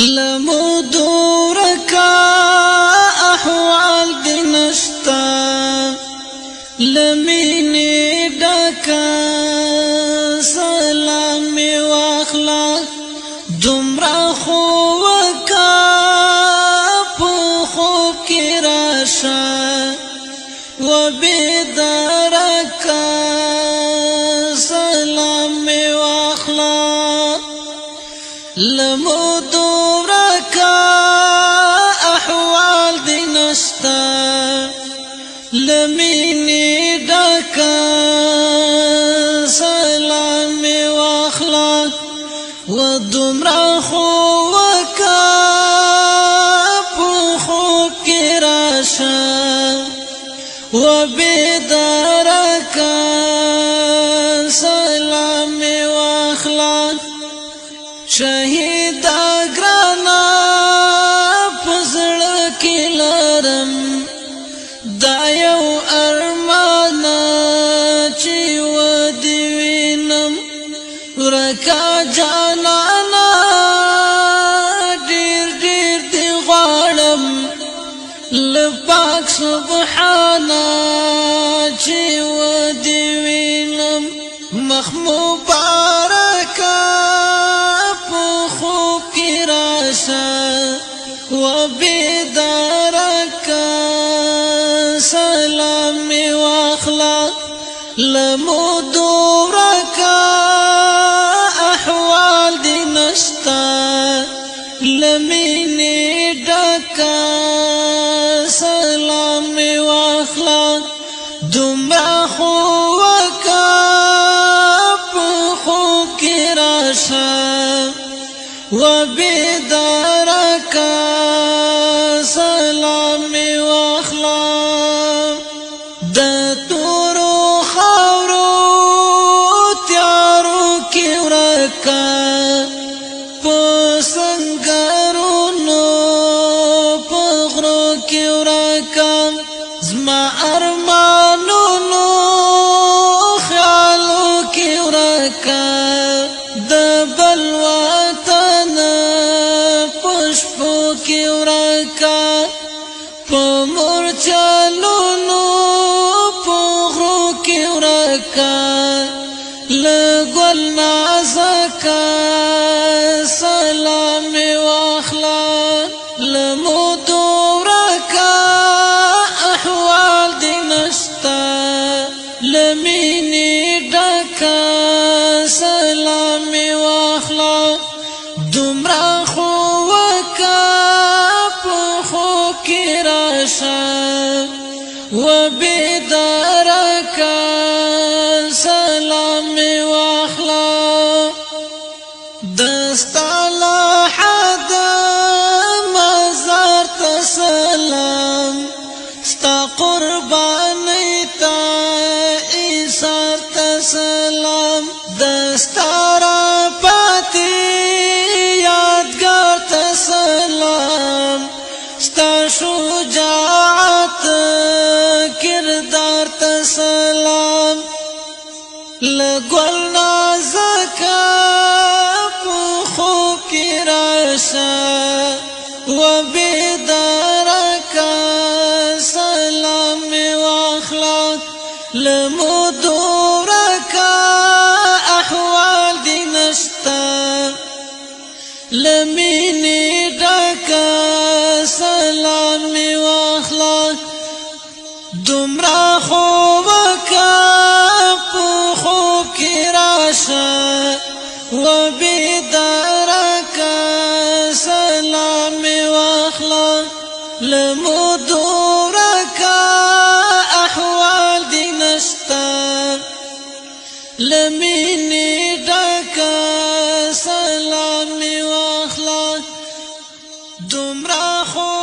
لمدورکا احوال دی نشتا لمینی ڈکا سلامی واخلا دمرا خوکا پو خوب کی راشا و بیدارکا سلامی واخلا لمدورکا احوال دی نشتا لمینی ڈکا سلامی واخلا و دمرا خوکا پو خوب کی راشا و بیدارکا سلامی واخلا شهید اگرانا پزړ کې لرم دا یو ارمانا چې ودی وینم ورکا جانانا ډیر ډیر دی غواړم لپاک سبحانا چې ودی وینم مخ مبارکا و بیدارکا سلامی واخلا لمدورکا احوال دی نشتا لمینی ڈکا سلامی واخلا دمرا خوکا پو خوب کی راشا و بیدارکا سلامی واخلا د تورو خاورو تیارو کی ورکا پو سنگرونو پو غرو کی ورکا زما ارمانونو خیالو کی ورکا د بلوا چلونو پغرو کی ورکا لگل نازکا سلامی واخلا لمدورکا احوال دی نشتا لمینی ڈکا سلامی واخلا دمرا خوکا پخو کی راشا و بیدارکا سلامی واخلا دستالا حد مزار تسلام ستا قربانی تا ایسار تسلام دستارا پاتی یادگار تسلام ستا شجاعت کردار تسلام لگل نازکا پو خوب کی راشا و بیدارکا سلامی واخلا لمدورکا احوال دی نشتا لمینی ڈکا سلامی واخلا دمرا خوکا پو خوب کی راشا و بیدارکا سلامی واخلا لمدورکا احوال دی نشتا لمینی ڈکا سلامی واخلا دمرا خو